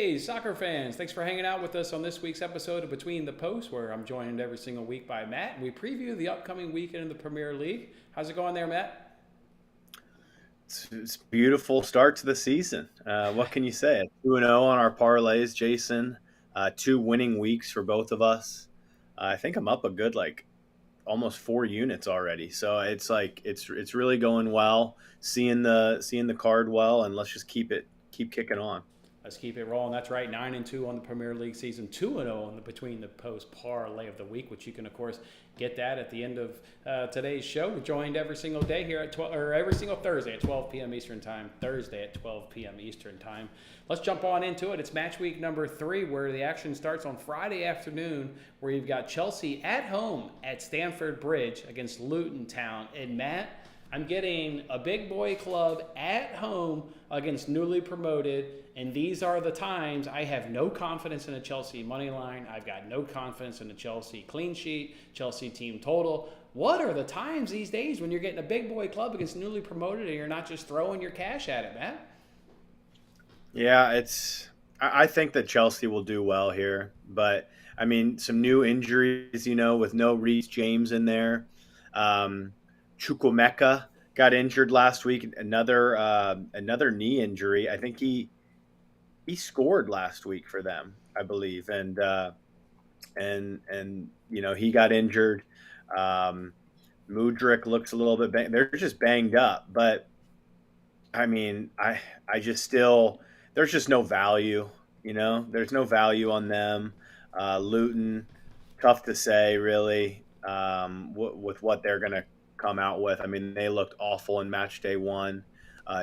Hey, soccer fans, thanks for hanging out with us on this week's episode of Between the Posts, where I'm joined every single week by Matt, and we preview the upcoming weekend in the Premier League. How's it going there, Matt? It's a beautiful start to the season. What can you say? 2-0 on our parlays, Jason. Two winning weeks for both of us. I think I'm up a good almost 4 units already. So it's really going well. Seeing the card well, and let's just keep kicking on. Let's keep it rolling. That's right, 9-2 on the Premier League season, 2-0 on the Between the Post parlay of the week, which you can, of course, get that at the end of today's show. We're joined every single day here at 12, or every single Thursday at 12 p.m. Eastern Time, Thursday at 12 p.m. Eastern Time. Let's jump on into it. It's match week number 3, where the action starts on Friday afternoon, where you've got Chelsea at home at Stamford Bridge against Luton Town. And Matt, I'm getting a big boy club at home against newly promoted, and these are the times I have no confidence in a Chelsea money line. I've got no confidence in a Chelsea clean sheet, Chelsea team total. What are the times these days when you're getting a big boy club against newly promoted and you're not just throwing your cash at it, Matt? Yeah, I think that Chelsea will do well here, but I mean some new injuries, with no Reece James in there. Chukwuemeka got injured last week. Another knee injury. I think he scored last week for them, I believe, and he got injured. Mudryk looks a little bit they're just banged up, but I mean, I just still there's just no value. There's no value on them. Luton, tough to say really, with what they're gonna come out with. I mean, they looked awful in match day 1.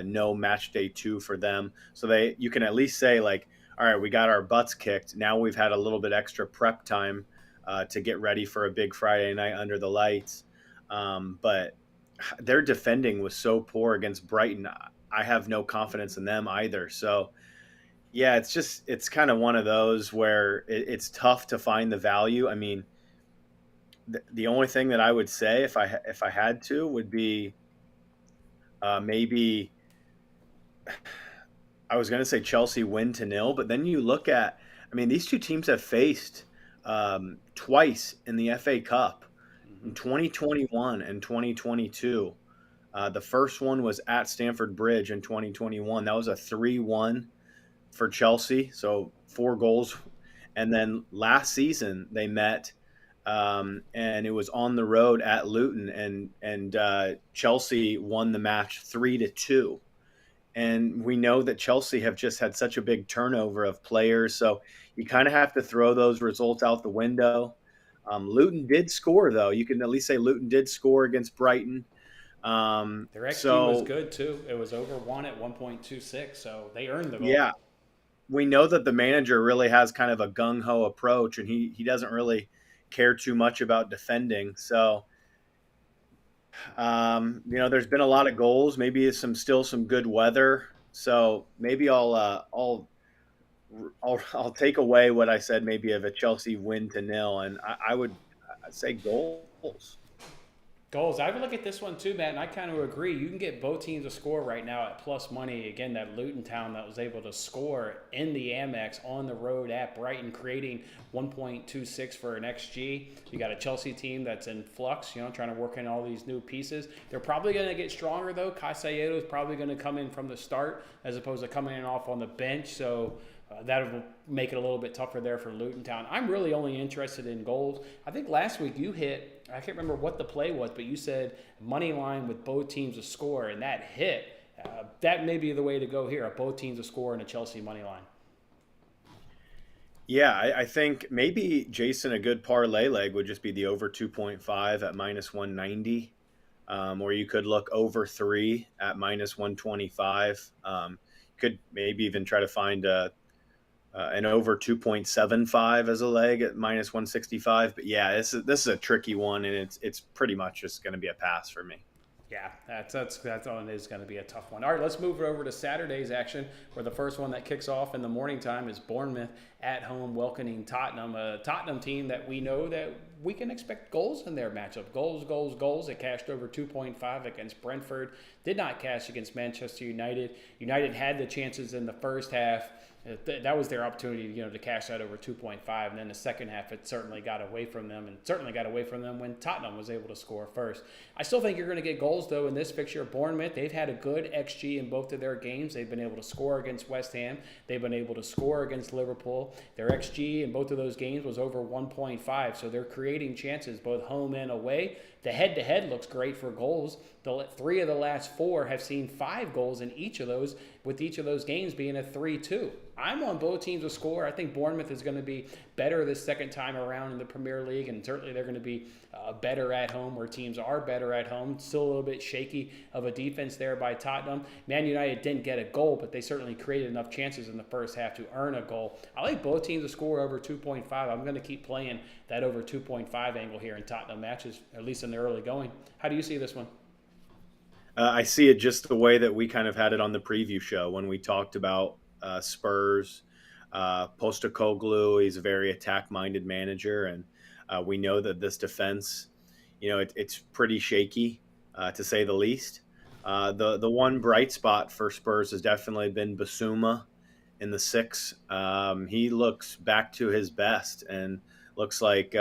No match day 2 for them. So you can at least say like, all right, we got our butts kicked. Now we've had a little bit extra prep time to get ready for a big Friday night under the lights. But their defending was so poor against Brighton. I have no confidence in them either. So yeah, it's kind of one of those where it's tough to find the value. I mean, the only thing that I would say if I had to would be maybe I was going to say Chelsea win to nil, but then you look at, I mean, these two teams have faced twice in the FA Cup in 2021 and 2022. The first one was at Stamford Bridge in 2021. That was a 3-1 for Chelsea, so 4 goals. And then last season they met, and it was on the road at Luton, and Chelsea won the match 3-2. And we know that Chelsea have just had such a big turnover of players, so you kind of have to throw those results out the window. Luton did score, though. You can at least say Luton did score against Brighton. Their XG was good too. It was over 1 at 1.26, so they earned the goal. Yeah, we know that the manager really has kind of a gung-ho approach, and he doesn't really care too much about defending. So, there's been a lot of goals. Maybe still some good weather. So maybe I'll take away what I said, maybe of a Chelsea win to nil, and I would say goals. Goals. I would look at this one too, Matt, and I kind of agree. You can get both teams to score right now at plus money. Again, that Luton Town that was able to score in the Amex on the road at Brighton, creating 1.26 for an XG. You got a Chelsea team that's in flux, trying to work in all these new pieces. They're probably going to get stronger, though. Caicedo is probably going to come in from the start as opposed to coming in off on the bench, so that'll make it a little bit tougher there for Luton Town. I'm really only interested in goals. I think last week you hit, I can't remember what the play was, but you said money line with both teams to score, and that hit. That may be the way to go here, both teams to score in a Chelsea money line. Yeah, I think maybe, Jason, a good parlay leg would just be the over 2.5 at minus 190, or you could look over 3 at minus 125. Could maybe even try to find an over 2.75 as a leg at minus 165. But yeah, this is a tricky one, and it's pretty much just going to be a pass for me. Yeah, that's on. It is going to be a tough one. All right, let's move over to Saturday's action, where the first one that kicks off in the morning time is Bournemouth at home welcoming Tottenham, a Tottenham team that we know that we can expect goals in their matchup. Goals, goals, goals. It cashed over 2.5 against Brentford. Did not cash against Manchester United. United had the chances in the first half. That was their opportunity, to cash out over 2.5. And then the second half, it certainly got away from them, and certainly got away from them when Tottenham was able to score first. I still think you're going to get goals, though, in this fixture. Bournemouth, they've had a good XG in both of their games. They've been able to score against West Ham. They've been able to score against Liverpool. Their XG in both of those games was over 1.5, so they're creating chances both home and away. The head-to-head looks great for goals. The 3 of the last 4 have seen 5 goals in each of those, with each of those games being a 3-2. I'm on both teams to score. I think Bournemouth is going to be better this second time around in the Premier League, and certainly they're going to be better at home, where teams are better at home. Still a little bit shaky of a defense there by Tottenham. Man United didn't get a goal, but they certainly created enough chances in the first half to earn a goal. I like both teams to score over 2.5. I'm going to keep playing that over 2.5 angle here in Tottenham matches, at least in the early going. How do you see this one? I see it just the way that we kind of had it on the preview show when we talked about Spurs. Postecoglou, he's a very attack-minded manager, and we know that this defense, it's pretty shaky, to say the least. The one bright spot for Spurs has definitely been Basuma in the 6. He looks back to his best and looks like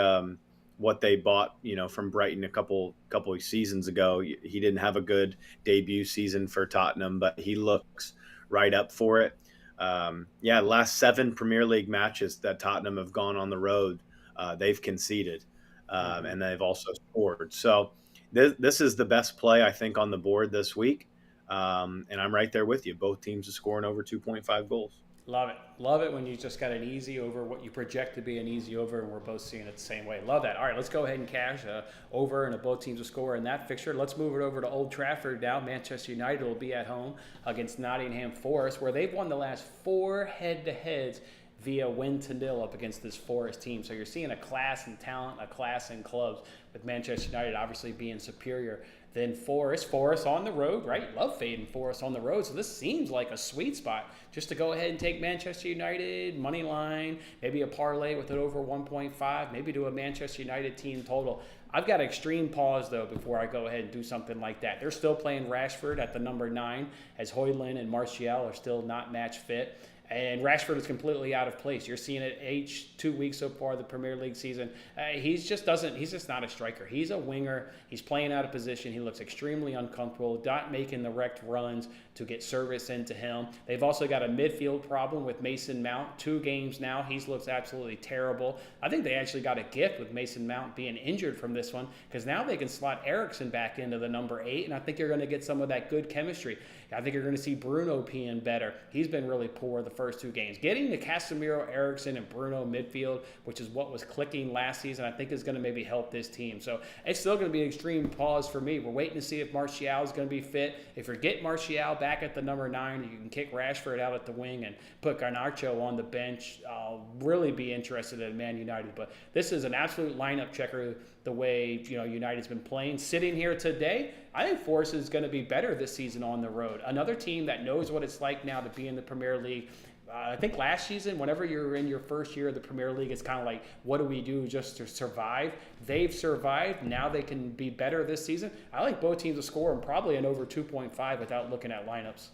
what they bought, from Brighton a couple of seasons ago. He didn't have a good debut season for Tottenham, but he looks right up for it. Last 7 Premier League matches that Tottenham have gone on the road, they've conceded, and they've also scored. So this is the best play, I think, on the board this week, and I'm right there with you. Both teams are scoring over 2.5 goals. Love it. Love it when you just got an easy over, what you project to be an easy over, and we're both seeing it the same way. Love that. All right, let's go ahead and cash over and both teams to score in that fixture. Let's move it over to Old Trafford now. Manchester United will be at home against Nottingham Forest, where they've won the last 4 head-to-heads via 1-0 up against this Forest team. So you're seeing a class in talent, a class in clubs, with Manchester United obviously being superior than Forest. Forest on the road, right? Love fading Forest on the road. So this seems like a sweet spot just to go ahead and take Manchester United, money line, maybe a parlay with it over 1.5, maybe do a Manchester United team total. I've got extreme pause, though, before I go ahead and do something like that. They're still playing Rashford at the number 9, as Højlund and Martial are still not match fit. And Rashford is completely out of place. You're seeing it age 2 weeks so far of the Premier League season. He's just not a striker. He's a winger. He's playing out of position. He looks extremely uncomfortable, not making the rect runs to get service into him. They've also got a midfield problem with Mason Mount. 2 games now. He looks absolutely terrible. I think they actually got a gift with Mason Mount being injured from this one, because now they can slot Eriksen back into the number 8, and I think you're going to get some of that good chemistry. I think you're going to see Bruno peeing better. He's been really poor the first 2 games. Getting the Casemiro, Eriksen, and Bruno midfield, which is what was clicking last season, I think is going to maybe help this team. So it's still going to be an extreme pause for me. We're waiting to see if Martial is going to be fit. If you get Martial back at the number 9, you can kick Rashford out at the wing and put Garnacho on the bench. I'll really be interested in Man United. But this is an absolute lineup checker, the way United's been playing. Sitting here today, I think Forest is going to be better this season on the road. Another team that knows what it's like now to be in the Premier League. I think last season, whenever you're in your first year of the Premier League, it's kind of like, what do we do just to survive? They've survived. Now they can be better this season. I like both teams to score and probably an over 2.5 without looking at lineups.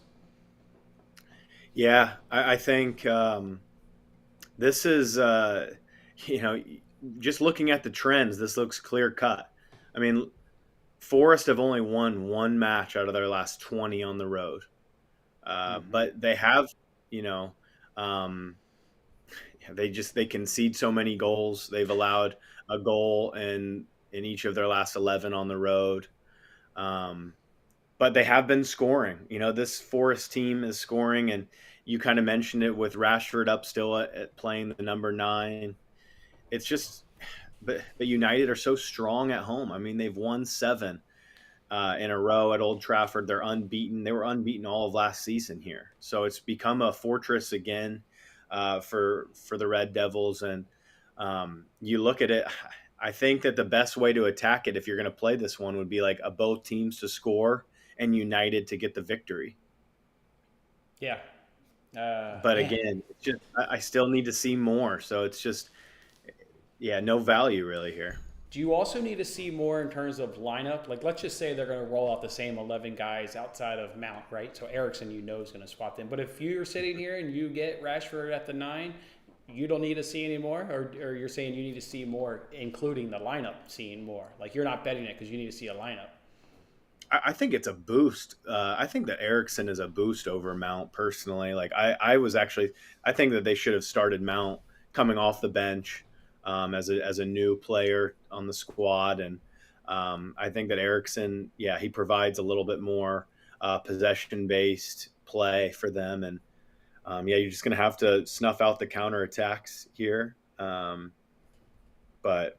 Yeah, I think this is, just looking at the trends, this looks clear cut. I mean, Forest have only won 1 match out of their last 20 on the road. But they have, they concede so many goals. They've allowed a goal in each of their last 11 on the road. But they have been scoring. This Forest team is scoring, and you kind of mentioned it with Rashford up still at playing the number 9. It's just, but United are so strong at home. I mean, they've won 7 in a row at Old Trafford. They're unbeaten. They were unbeaten all of last season here. So it's become a fortress again for the Red Devils. And you look at it, I think that the best way to attack it, if you're going to play this one, would be like both teams to score and United to get the victory. Yeah. But again, it's just, I still need to see more. So it's just, no value really here. Do you also need to see more in terms of lineup? Like, let's just say they're going to roll out the same 11 guys outside of Mount, right? So Eriksson, is going to swap them. But if you're sitting here and you get Rashford at the 9, you don't need to see any more? Or you're saying you need to see more, including the lineup seeing more? Like, you're not betting it because you need to see a lineup. I think it's a boost. I think that Eriksson is a boost over Mount personally. Like I think that they should have started Mount coming off the bench as a new player on the squad, and I think that Eriksson, yeah, he provides a little bit more possession based play for them, and yeah, you're just gonna have to snuff out the counterattacks here, but.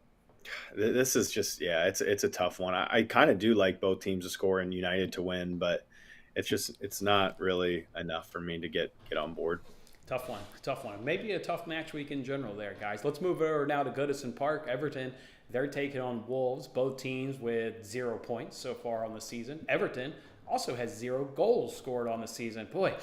This is just, yeah, it's a tough one. I kind of do like both teams to score and United to win, but it's not really enough for me to get on board. Tough one, tough one. Maybe a tough match week in general there, guys. Let's move over now to Goodison Park. Everton, they're taking on Wolves, both teams with 0 points so far on the season. Everton also has 0 goals scored on the season. Boy,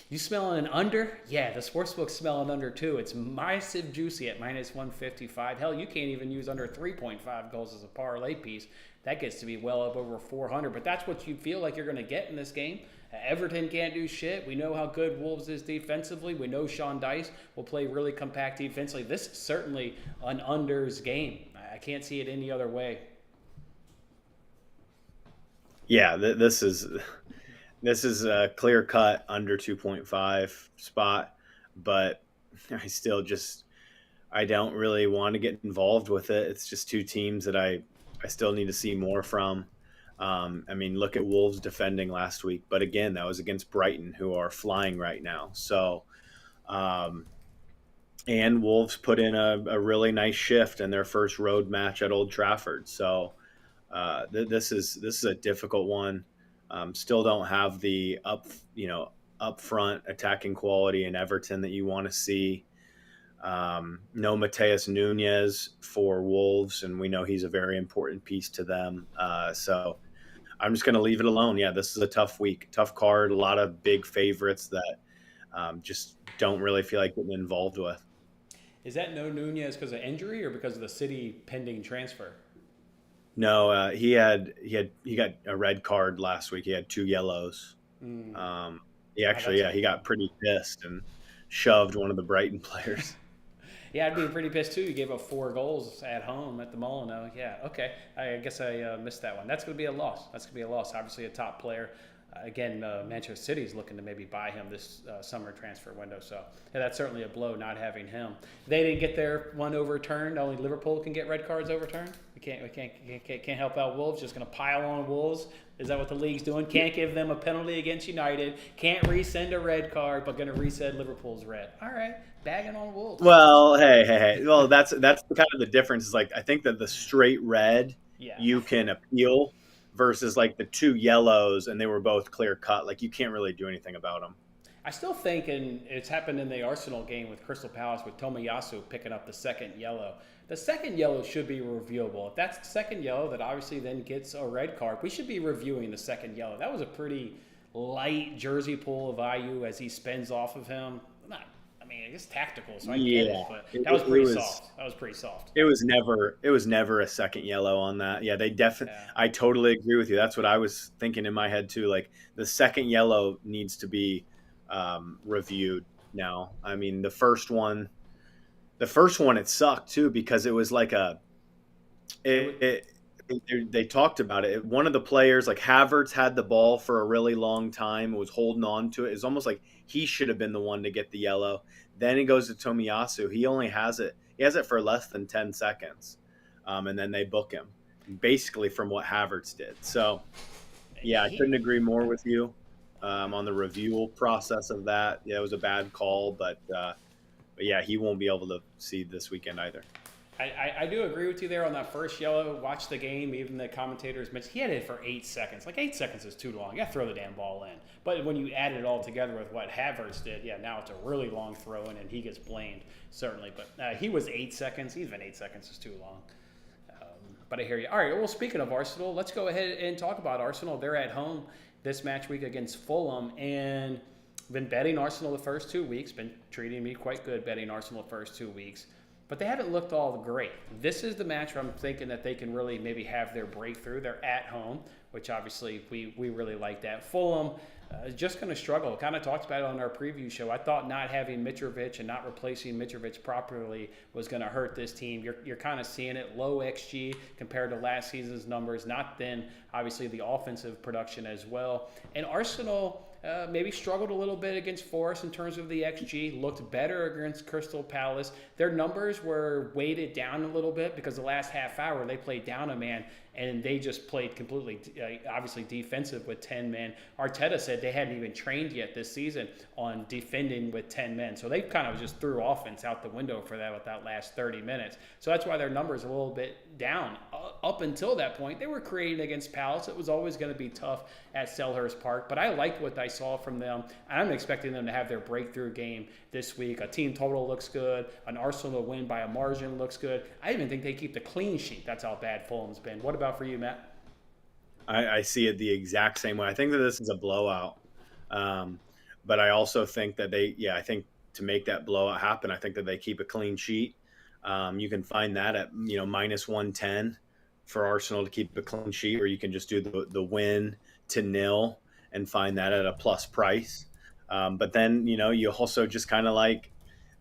you smelling an under? Yeah, the sportsbook's smelling under too. It's massive juicy at -155. Hell, you can't even use under 3.5 goals as a parlay piece. That gets to be well up over 400. But that's what you feel like you're going to get in this game. Everton can't do shit. We know how good Wolves is defensively. We know Sean Dice will play really compact defensively. This is certainly an unders game. I can't see it any other way. Yeah, this is a clear cut under 2.5 spot, but I don't really want to get involved with it. It's just two teams that I still need to see more from. I mean, look at Wolves defending last week, but again, that was against Brighton, who are flying right now. So, and Wolves put in a really nice shift in their first road match at Old Trafford. So, this is a difficult one. Still don't have the upfront attacking quality in Everton that you want to see. No Mateus Nunes for Wolves, and we know he's a very important piece to them. So I'm just going to leave it alone. Yeah, this is a tough week, tough card, a lot of big favorites that just don't really feel like getting involved with. Is that no Nunez because of injury or because of the City pending transfer? No, he got a red card last week. He had 2 yellows. He got pretty pissed and shoved one of the Brighton players. Yeah, I'd be pretty pissed too. You gave up 4 goals at home at the Molyneux. Yeah, okay. I guess I missed that one. That's going to be a loss. Obviously, a top player. Again, Manchester City's looking to maybe buy him this summer transfer window. So yeah, that's certainly a blow not having him. They didn't get their one overturned. Only Liverpool can get red cards overturned. We can't help out Wolves. Just going to pile on Wolves. Is that what the league's doing? Can't give them a penalty against United. Can't resend a red card, but going to resend Liverpool's red. All right, bagging on Wolves. Well, hey. Well, that's kind of the difference. Is like I think that the straight red you can appeal. Versus like the 2 yellows, and they were both clear cut. Like you can't really do anything about them. I still think, and it's happened in the Arsenal game with Crystal Palace with Tomiyasu picking up the second yellow. The second yellow should be reviewable. If that's the second yellow that obviously then gets a red card, we should be reviewing the second yellow. That was a pretty light jersey pull of IU as he spins off of him. It's tactical, so I get it, but that was pretty soft. That was pretty soft. It was never a second yellow on that. Yeah, they definitely. Yeah. I totally agree with you. That's what I was thinking in my head too. Like the second yellow needs to be reviewed now. I mean, the first one, it sucked too because it was like they talked about it. One of the players, like Havertz, had the ball for a really long time, was holding on to it. It's almost like he should have been the one to get the yellow. Then it goes to Tomiyasu. He only has it. He has it for less than 10 seconds, and then they book him, basically from what Havertz did. So, yeah, I couldn't agree more with you on the review process of that. Yeah, it was a bad call, but yeah, he won't be able to see this weekend either. I do agree with you there on that first yellow. Watch the game. Even the commentators mentioned he had it for 8 seconds. Like 8 seconds is too long. You got to throw the damn ball in. But when you add it all together with what Havertz did, yeah, now it's a really long throw in, and he gets blamed certainly. But he was 8 seconds. Even 8 seconds is too long. But I hear you. All right. Well, speaking of Arsenal, let's go ahead and talk about Arsenal. They're at home this match week against Fulham, and been betting Arsenal the first 2 weeks. Been treating me quite good betting Arsenal the first 2 weeks. but they haven't looked all great. This is the match where I'm thinking that they can really maybe have their breakthrough. They're at home, which obviously we really like that. Fulham is just going to struggle. Kind of talked about it on our preview show. I thought not having Mitrovic and not replacing Mitrovic properly was going to hurt this team. You're kind of seeing it. Low XG compared to last season's numbers. Not then, obviously, the offensive production as well. And Arsenal maybe struggled a little bit against Forest in terms of the XG, looked better against Crystal Palace. Their numbers were weighted down a little bit because the last half hour they played down a man and they just played completely, obviously, defensive with 10 men. Arteta said they hadn't even trained yet this season on defending with 10 men. So they kind of just threw offense out the window for that with that last 30 minutes. So that's why their numbers are a little bit down. Up until that point, they were creating against Palace. It was always going to be tough at Selhurst Park, but I liked what I saw from them. I'm expecting them to have their breakthrough game this week. A team total looks good. An Arsenal win by a margin looks good. I even think they keep the clean sheet. That's how bad Fulham's been. What about for you, Matt? I see it the exact same way. I think that this is a blowout. But I also think that I think to make that blowout happen, I think that they keep a clean sheet. You can find that at, minus 110 for Arsenal to keep a clean sheet, or you can just do the win to nil and find that at a plus price. But then, you also just kind of like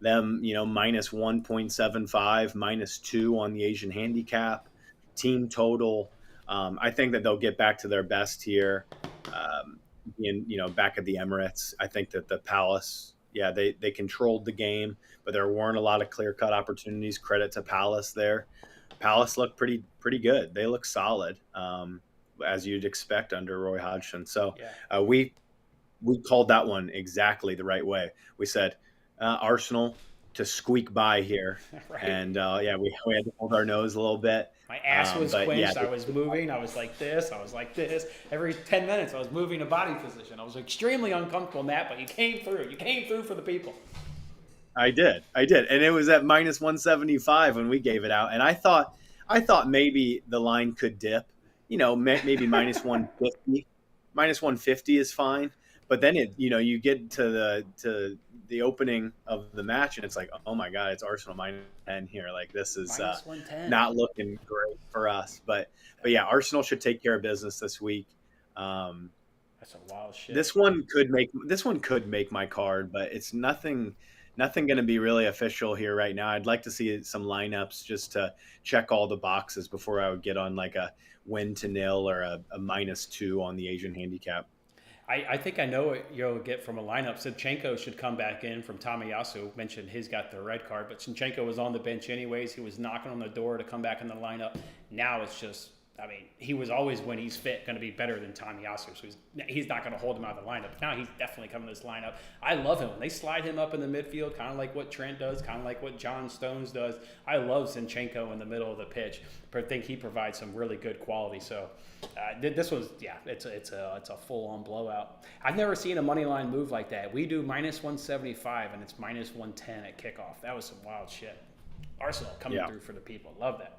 them, minus 1.75, minus 2 on the Asian handicap, team total. I think that they'll get back to their best here, back at the Emirates. I think that the Palace, they controlled the game, but there weren't a lot of clear-cut opportunities. Credit to Palace there. Palace looked pretty good. They look solid, as you'd expect under Roy Hodgson. So we called that one exactly the right way. We said Arsenal to squeak by here, right. And we had to hold our nose a little bit. My ass was quenched. I was moving. I was like this. I was like this. Every 10 minutes, I was moving a body position. I was extremely uncomfortable, Matt, but you came through. You came through for the people. I did. And it was at minus 175 when we gave it out. And I thought maybe the line could dip, maybe minus 150. Minus 150 is fine. But then you get to the opening of the match and it's like, oh my God, it's Arsenal minus 10 here. Like this is not looking great for us. But yeah, Arsenal should take care of business this week. That's a wild shit. This one could make my card, but it's nothing going to be really official here right now. I'd like to see some lineups just to check all the boxes before I would get on like a win to nil or a minus 2 on the Asian handicap. I think I know what you'll get from a lineup. Zinchenko should come back in from Tomiyasu. Mentioned he's got the red card, but Zinchenko was on the bench anyways. He was knocking on the door to come back in the lineup. Now it's just, he was always, when he's fit, going to be better than Tomiyasu. So he's not going to hold him out of the lineup. Now he's definitely coming to this lineup. I love him. They slide him up in the midfield, kind of like what Trent does, kind of like what John Stones does. I love Zinchenko in the middle of the pitch. I think he provides some really good quality. So this was, it's a full-on blowout. I've never seen a money line move like that. We do minus 175 and it's minus 110 at kickoff. That was some wild shit. Arsenal coming through for the people. Love that.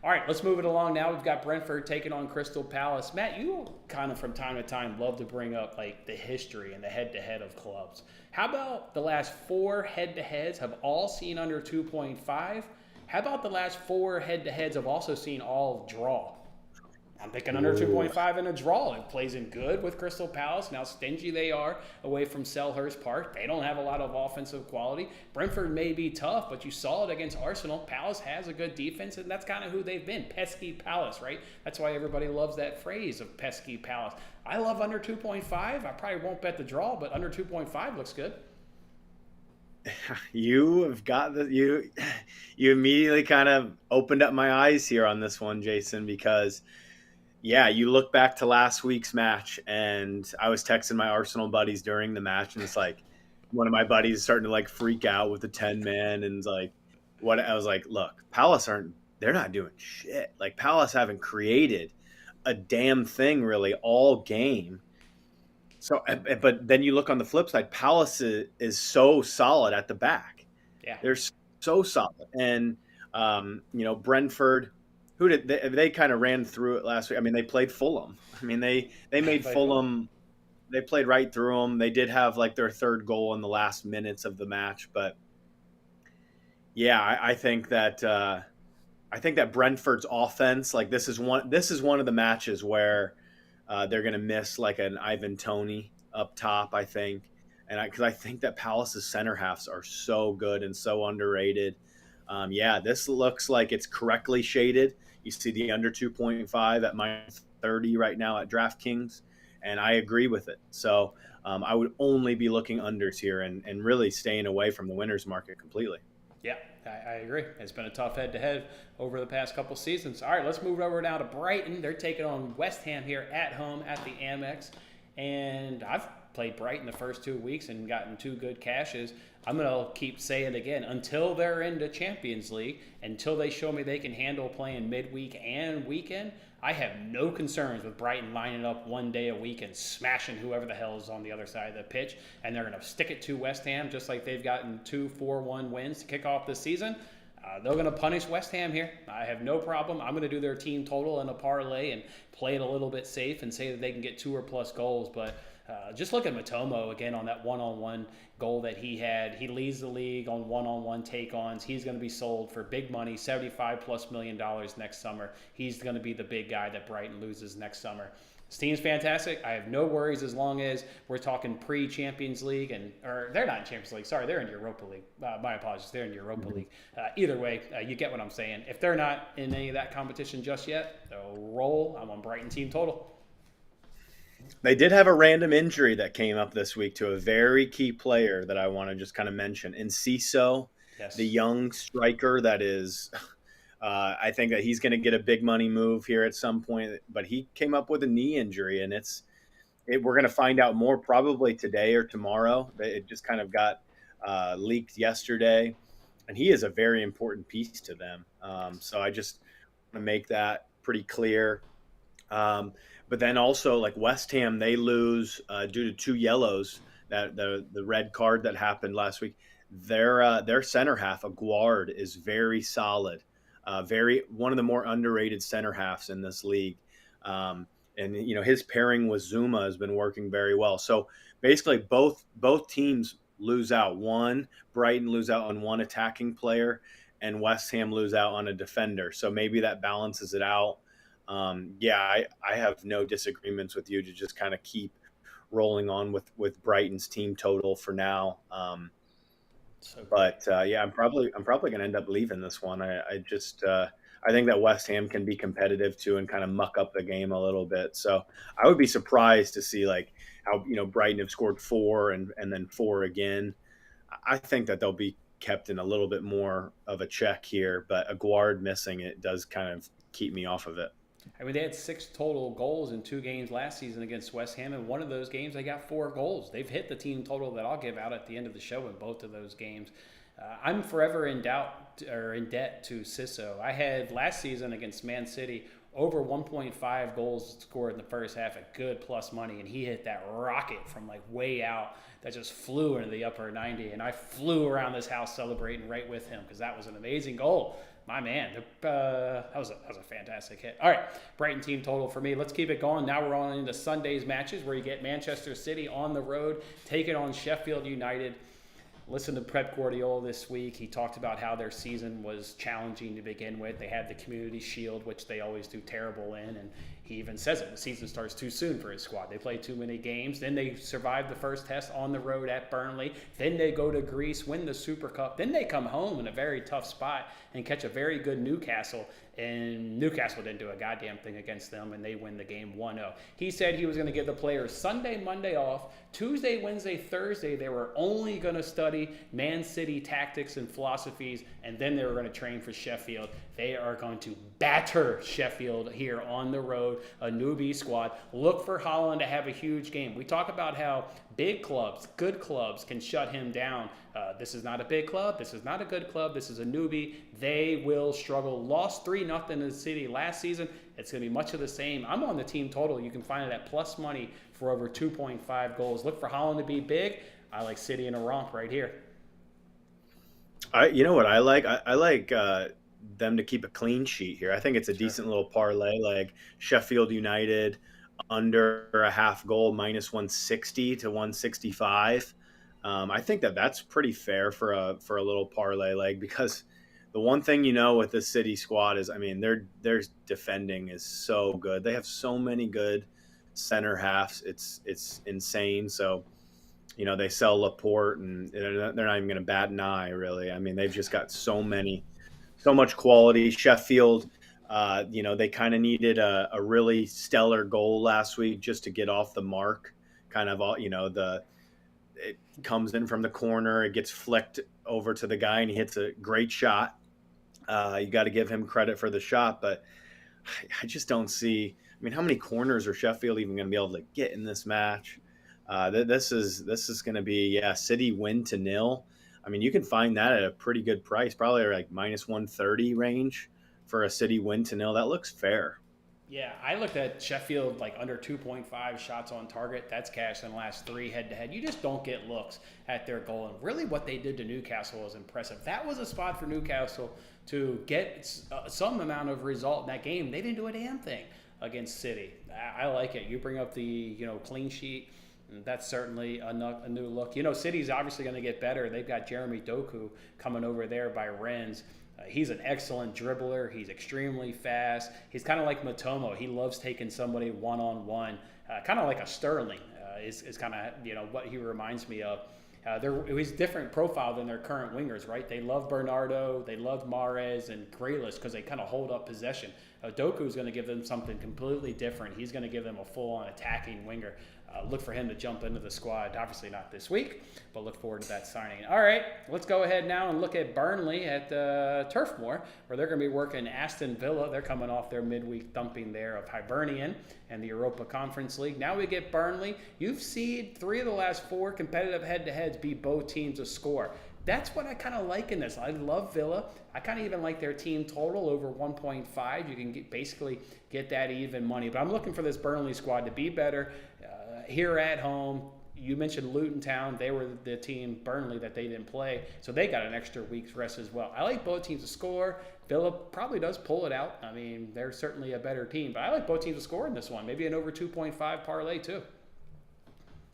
All right, let's move it along now. We've got Brentford taking on Crystal Palace. Matt, you kind of from time to time love to bring up like the history and the head-to-head of clubs. How about the last 4 head-to-heads have all seen under 2.5? How about the last 4 head-to-heads have also seen all draw? I'm thinking under 2.5 in a draw. It plays in good with Crystal Palace. Now stingy they are away from Selhurst Park. They don't have a lot of offensive quality. Brentford may be tough, but you saw it against Arsenal. Palace has a good defense, and that's kind of who they've been. Pesky Palace, right? That's why everybody loves that phrase of pesky Palace. I love under 2.5. I probably won't bet the draw, but under 2.5 looks good. You have got you immediately kind of opened up my eyes here on this one, Jason, because you look back to last week's match, and I was texting my Arsenal buddies during the match, and it's like one of my buddies is starting to like freak out with the 10 man, and like what I was like, look, Palace they're not doing shit. Like Palace haven't created a damn thing really all game. So, but then you look on the flip side, Palace is so solid at the back. Yeah, they're so solid, and Brentford. Who did they kind of ran through it last week? They played Fulham. They made Fulham. They played right through them. They did have like their 3rd goal in the last minutes of the match, but Yeah, I think that Brentford's offense, like this is one of the matches where they're going to miss like an Ivan Toney up top, I think, and because I think that Palace's center halves are so good and so underrated. Yeah, this looks like it's correctly shaded. You see the under 2.5 at -30 right now at DraftKings, and I agree with it. So I would only be looking unders here and really staying away from the winners market completely. Yeah, I agree. It's been a tough head-to-head over the past couple seasons. All right, let's move over now to Brighton. They're taking on West Ham here at home at the Amex. And I've played Brighton the first 2 weeks and gotten 2 good cashes. I'm going to keep saying it again. Until they're in the Champions League, until they show me they can handle playing midweek and weekend, I have no concerns with Brighton lining up one day a week and smashing whoever the hell is on the other side of the pitch. And they're going to stick it to West Ham just like they've gotten 2-4-1 wins to kick off this season. They're going to punish West Ham here. I have no problem. I'm going to do their team total in a parlay and play it a little bit safe and say that they can get 2 or plus goals. But just look at Matomo again on that one-on-one goal that he had. He leads the league on one-on-one take-ons. He's going to be sold for big money, $75+ million next summer. He's going to be the big guy that Brighton loses next summer. This team's fantastic. I have no worries as long as we're talking pre-Champions League, or they're not in Champions League. Sorry, they're in Europa League. My apologies. They're in Europa League. Either way, you get what I'm saying. If they're not in any of that competition just yet, they'll roll. I'm on Brighton team total. They did have a random injury that came up this week to a very key player that I want to just kind of mention. Enciso, Yes. the young striker that is, I think that he's going to get a big money move here at some point, but he came up with a knee injury, and we're going to find out more probably today or tomorrow. It just kind of got leaked yesterday, and he is a very important piece to them. So I just want to make that pretty clear. But then also like West Ham, they lose due to 2 yellows. That the red card that happened last week. Their center half, Aguard, is very solid. Very one of the more underrated center halves in this league. And his pairing with Zuma has been working very well. So basically, both teams lose out. Brighton lose out on one attacking player, and West Ham lose out on a defender. So maybe that balances it out. I have no disagreements with you to just kind of keep rolling on with Brighton's team total for now. I'm probably going to end up leaving this one. I think that West Ham can be competitive too and kind of muck up the game a little bit. So I would be surprised to see like how Brighton have scored 4 and then 4 again. I think that they'll be kept in a little bit more of a check here, but Aguard missing it does kind of keep me off of it. I mean, they had 6 total goals in 2 games last season against West Ham, and one of those games they got 4 goals. They've hit the team total that I'll give out at the end of the show in both of those games. I'm forever in debt to Sisso. I had last season against Man City over 1.5 goals scored in the first half at good plus money, and he hit that rocket from like way out that just flew into the upper 90, and I flew around this house celebrating right with him because that was an amazing goal. My man, that was a fantastic hit. All right, Brighton team total for me. Let's keep it going. Now we're on into Sunday's matches where you get Manchester City on the road, taking on Sheffield United. Listen to Pep Guardiola this week. He talked about how their season was challenging to begin with. They had the Community Shield, which they always do terrible in, and he even says it. The season starts too soon for his squad. They play too many games. Then they survive the first test on the road at Burnley. Then they go to Greece, win the Super Cup. Then they come home in a very tough spot and catch a very good Newcastle. And Newcastle didn't do a goddamn thing against them, and they win the game 1-0. He said he was going to give the players Sunday, Monday off. Tuesday, Wednesday, Thursday, they were only going to study Man City tactics and philosophies, and then they were going to train for Sheffield. They are going to batter Sheffield here on the road, a newbie squad. Look for Haaland to have a huge game. We talk about how big clubs, good clubs, can shut him down. This is not a big club. This is not a good club. This is a newbie. They will struggle. Lost 3-0 in the City last season. It's going to be much of the same. I'm on the team total. You can find it at plus money for over 2.5 goals. Look for Haaland to be big. I like City in a romp right here. You know what I like? I like them to keep a clean sheet here. I think it's a decent little parlay, like Sheffield United under a half goal, minus 160 to 165. I think that that's pretty fair for a little parlay leg, because the one thing with the City squad is, I mean, their defending is so good. They have so many good center halves. It's insane. So they sell Laporte, and they're not even going to bat an eye, really. I mean, they've just got so much quality. Sheffield, they kind of needed a really stellar goal last week just to get off the mark. Kind of all, it comes in from the corner, it gets flicked over to the guy, and he hits a great shot. You got to give him credit for the shot, but I just don't see. I mean, how many corners are Sheffield even going to be able to get in this match? This is going to be City win to nil. I mean, you can find that at a pretty good price, probably like minus 130 range for a City win to nil. That looks fair. Yeah, I looked at Sheffield like under 2.5 shots on target. That's cashed in the last 3 head-to-head. You just don't get looks at their goal. And really what they did to Newcastle was impressive. That was a spot for Newcastle to get some amount of result in that game. They didn't do a damn thing against City. I like it. You bring up the clean sheet. That's certainly a new look. City's obviously going to get better. They've got Jeremy Doku coming over there by Rennes. He's an excellent dribbler. He's extremely fast. He's kind of like Matomo. He loves taking somebody one-on-one, kind of like a Sterling is kind of what he reminds me of. He's different profile than their current wingers, right? They love Bernardo, they love Mahrez and Grealish because they kind of hold up possession. Doku is going to give them something completely different. He's going to give them a full-on attacking winger. Look for him to jump into the squad. Obviously not this week, but look forward to that signing. All right, let's go ahead now and look at Burnley at Turf Moor, where they're going to be working Aston Villa. They're coming off their midweek thumping there of Hibernian and the Europa Conference League. Now we get Burnley. You've seen 3 of the last 4 competitive head-to-heads beat both teams to score. That's what I kind of like in this. I love Villa. I kind of even like their team total over 1.5. You can basically get that even money. But I'm looking for this Burnley squad to be better here at home. You mentioned Luton Town. They were the team, Burnley, that they didn't play. So they got an extra week's rest as well. I like both teams to score. Villa probably does pull it out. I mean, they're certainly a better team. But I like both teams to score in this one. Maybe an over 2.5 parlay too.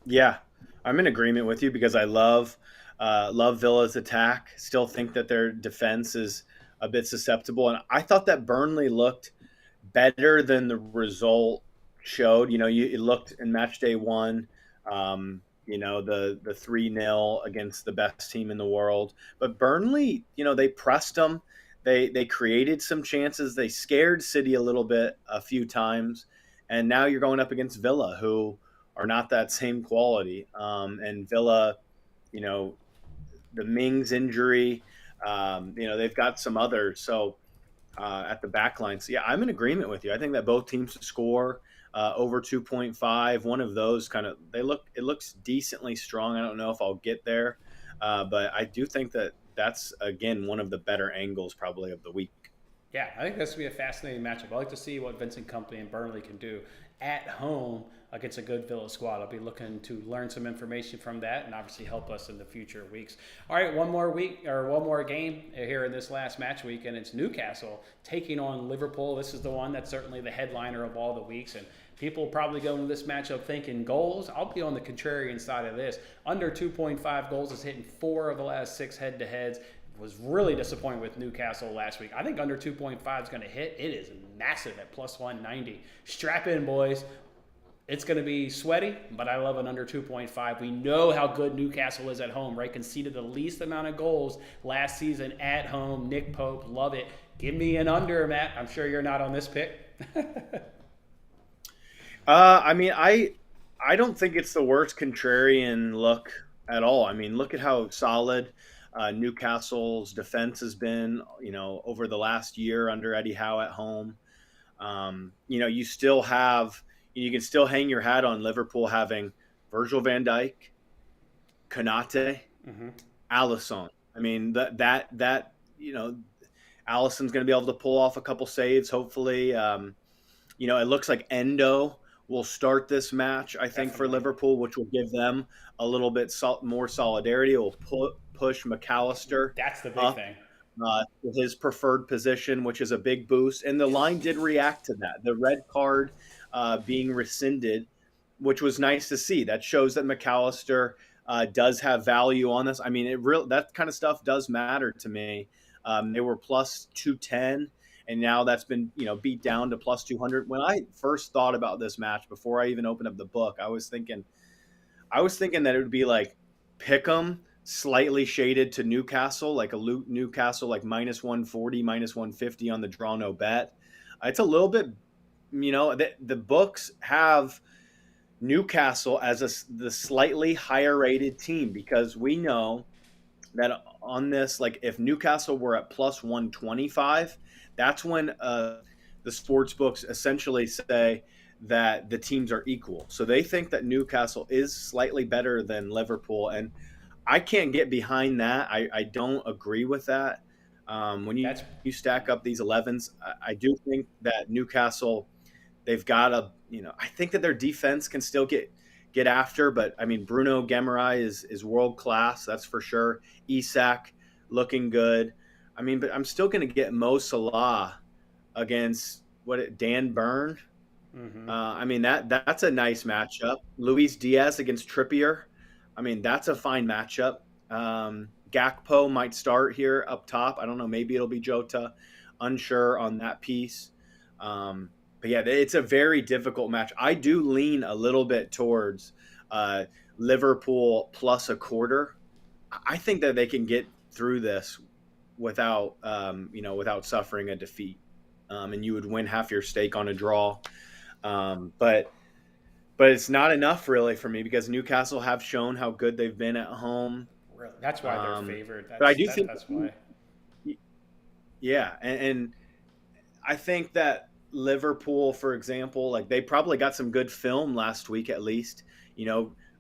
Yeah, I'm in agreement with you because I love Villa's attack. Still think that their defense is a bit susceptible. And I thought that Burnley looked better than the result showed. It looked in match day 1, the 3-0 against the best team in the world. But Burnley, they pressed them. They created some chances. They scared City a little bit a few times. And now you're going up against Villa, who are not that same quality. And Villa, the Mings injury, they've got some others. So at the back line. So, yeah, I'm in agreement with you. I think that both teams score over 2.5. One of those it looks decently strong. I don't know if I'll get there, but I do think that that's, again, one of the better angles probably of the week. Yeah, I think this will be a fascinating matchup. I like to see what Vincent Kompany and Burnley can do at home against a good Villa squad. I'll be looking to learn some information from that and obviously help us in the future weeks. All right, one more game here in this last match week, and it's Newcastle taking on Liverpool. This is the one that's certainly the headliner of all the weeks, and people probably go into this matchup thinking goals. I'll be on the contrarian side of this. Under 2.5 goals is hitting 4 of the last 6 head-to-heads. Was really disappointed with Newcastle last week. I think under 2.5 is going to hit. It is massive at plus 190. Strap in, boys. It's going to be sweaty, but I love an under 2.5. We know how good Newcastle is at home, right? Conceded the least amount of goals last season at home. Nick Pope, love it. Give me an under, Matt. I'm sure you're not on this pick. I don't think it's the worst contrarian look at all. I mean, look at how solid Newcastle's defense has been, over the last year under Eddie Howe at home. You can still hang your hat on Liverpool having Virgil van Dijk, Konate, Alisson. I mean, Alisson's going to be able to pull off a couple saves, hopefully. It looks like Endo will start this match, I think, for Liverpool, which will give them a little bit more solidarity. It will push McAllister. That's the big thing. His preferred position, which is a big boost. And the line did react to that. The red card being rescinded, which was nice to see. That shows that McAllister does have value on this. I mean, that kind of stuff does matter to me. They were plus 210, and now that's been beat down to plus 200. When I first thought about this match before I even opened up the book, I was thinking that it would be like Pick'em slightly shaded to Newcastle, like a Newcastle like minus 140, minus 150 on the draw no bet. It's a little bit, the books have Newcastle as the slightly higher rated team, because we know that on this, like if Newcastle were at plus 125, that's when the sports books essentially say that the teams are equal. So they think that Newcastle is slightly better than Liverpool, and I can't get behind that. I don't agree with that. When you stack up these 11s, I do think that Newcastle, they've got I think that their defense can still get after, but I mean, Bruno Guimaraes is world class, that's for sure. Isak looking good. I mean, but I'm still going to get Mo Salah against Dan Burn. Mm-hmm. I mean, that's a nice matchup. Luis Diaz against Trippier. I mean, that's a fine matchup. Gakpo might start here up top. I don't know. Maybe it'll be Jota. Unsure on that piece. But yeah, it's a very difficult match. I do lean a little bit towards Liverpool plus a quarter. I think that they can get through this without suffering a defeat, and you would win half your stake on a draw. But it's not enough really for me, because Newcastle have shown how good they've been at home. Really? That's why they're favored. But I do think that's why. Yeah, and I think that Liverpool, for example, like they probably got some good film last week at least,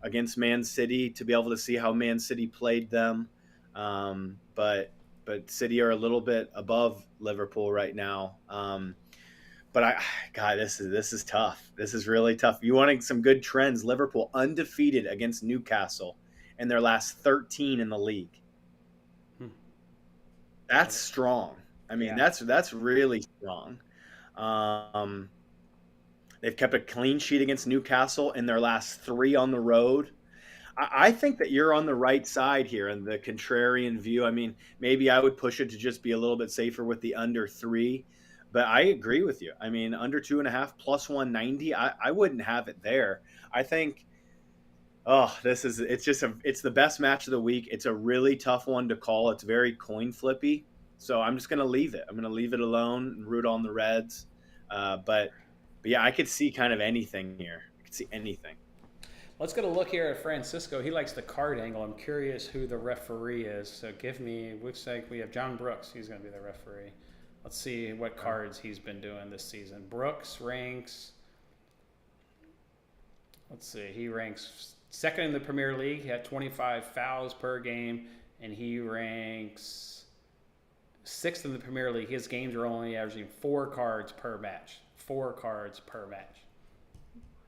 against Man City, to be able to see how Man City played them. But City are a little bit above Liverpool right now. But this is tough. This is really tough. You wanting some good trends? Liverpool undefeated against Newcastle in their last 13 in the league. That's strong. I mean, yeah. that's really strong. They've kept a clean sheet against Newcastle in their last 3 on the road. I think that you're on the right side here in the contrarian view. I mean, maybe I would push it to just be a little bit safer with the under 3. But I agree with you. I mean, under 2.5 plus 190, I wouldn't have it there. I think, it's the best match of the week. It's a really tough one to call. It's very coin flippy. So I'm just going to leave it. I'm going to leave it alone and root on the Reds. But yeah, I could see kind of anything here. I could see anything. Let's get a look here at Francisco. He likes the card angle. I'm curious who the referee is. So looks like we have John Brooks. He's going to be the referee. Let's see what cards he's been doing this season. Brooks ranks, he ranks second in the Premier League. He had 25 fouls per game, and he ranks 6th in the Premier League. His games are only averaging 4 cards per match. 4 cards per match.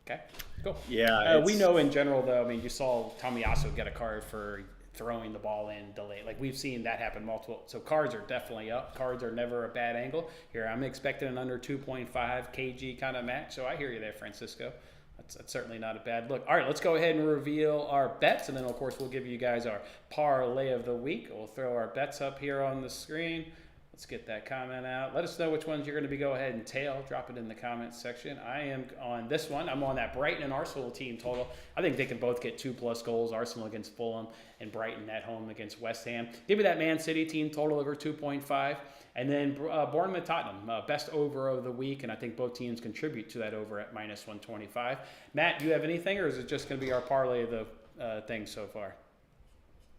Okay, cool. Yeah. We know in general, though, I mean, you saw Tomiyasu get a card for throwing the ball in delay. Like, we've seen that happen multiple. So cards are definitely up. Cards are never a bad angle. Here, I'm expecting an under 2.5 kg kind of match. So I hear you there, Francisco. That's certainly not a bad look. All right, let's go ahead and reveal our bets. And then, of course, we'll give you guys our parlay of the week. We'll throw our bets up here on the screen. Let's get that comment out. Let us know which ones you're going to be go ahead and tail. Drop it in the comments section. I am on this one. I'm on that Brighton and Arsenal team total. I think they can both get 2+ goals. Arsenal against Fulham and Brighton at home against West Ham. Give me that Man City team total over 2.5. And then Bournemouth Tottenham, best over of the week. And I think both teams contribute to that over at minus 125. Matt, do you have anything, or is it just going to be our parlay of the thing so far?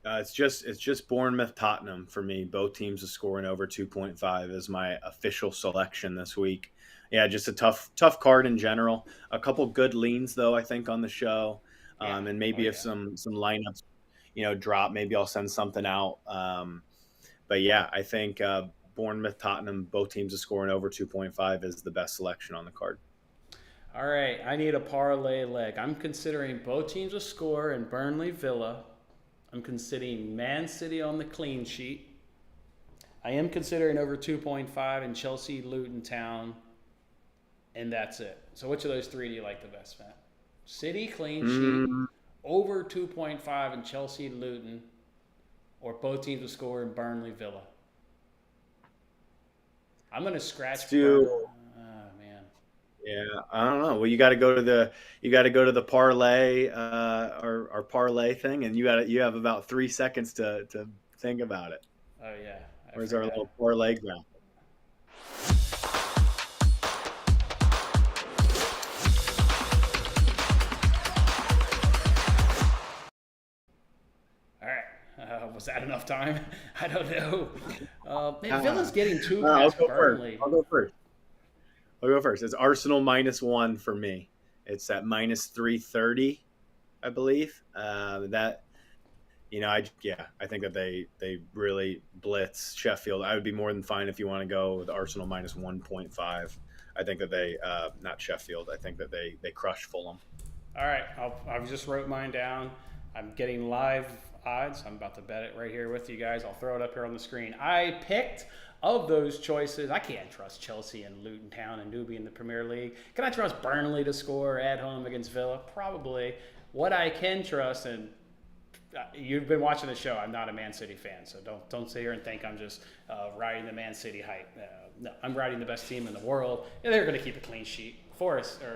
It's just Bournemouth Tottenham for me. Both teams are scoring over 2.5 as my official selection this week. Yeah, just a tough card in general. A couple good leans though, I think, on the show. And maybe if some lineups, drop, maybe I'll send something out. But yeah, I think Bournemouth Tottenham, both teams are scoring over 2.5 is the best selection on the card. All right, I need a parlay leg. I'm considering both teams to score in Burnley Villa. I'm considering Man City on the clean sheet. I am considering over 2.5 in Chelsea, Luton Town, and that's it. So which of those 3 do you like the best, Matt? City clean sheet over 2.5 in Chelsea Luton, or both teams to score in Burnley Villa. I'm gonna scratch. Oh man. Yeah, I don't know. Well, you got to go to the parlay or parlay thing, and you have about 3 seconds to think about it. Oh yeah. Where's our little parlay graph? All right. Was that enough time? I don't know. Man, Villa's getting two past Burnley. I'll go first. It's Arsenal -1 for me. It's at -330, I believe. That I think that they really blitz Sheffield. I would be more than fine if you want to go with Arsenal -1.5. I think that they not Sheffield. I think that they crush Fulham. All right, I just wrote mine down. I'm getting live odds. I'm about to bet it right here with you guys. I'll throw it up here on the screen. I picked, of those choices, I can't trust Chelsea and Luton Town and Newby in the Premier League. Can I trust Burnley to score at home against Villa? Probably. What I can trust, and you've been watching the show, I'm not a Man City fan, so don't sit here and think I'm just riding the Man City hype. No, I'm riding the best team in the world, and they're going to keep a clean sheet.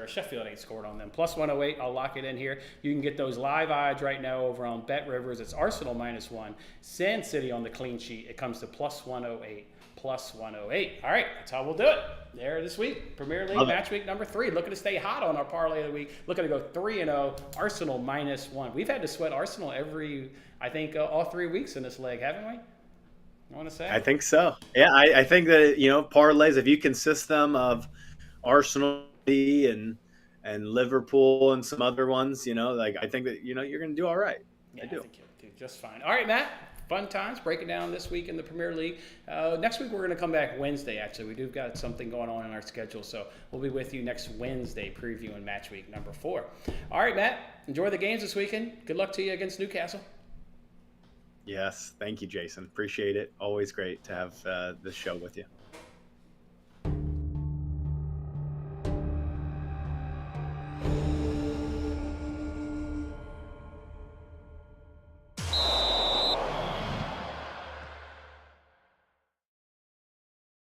Sheffield ain't scored on them. +108, I'll lock it in here. You can get those live odds right now over on BetRivers. It's Arsenal -1. Sand City on the clean sheet. It comes to +108. +108. All right, that's how we'll do it. There this week, Premier League match week number 3. Looking to stay hot on our parlay of the week. Looking to go 3-0. Arsenal -1. We've had to sweat Arsenal all 3 weeks in this leg, haven't we? I want to say. I think so. Yeah, I think that parlays, if you consist them of Arsenal and Liverpool and some other ones, I think that you're going to do all right. Yeah, I think you'll do just fine. All right, Matt. Fun times breaking down this week in the Premier League. Next week we're going to come back Wednesday. Actually, we do got something going on in our schedule, so we'll be with you next Wednesday previewing match week number 4. All right, Matt. Enjoy the games this weekend. Good luck to you against Newcastle. Yes, thank you, Jason. Appreciate it. Always great to have this show with you.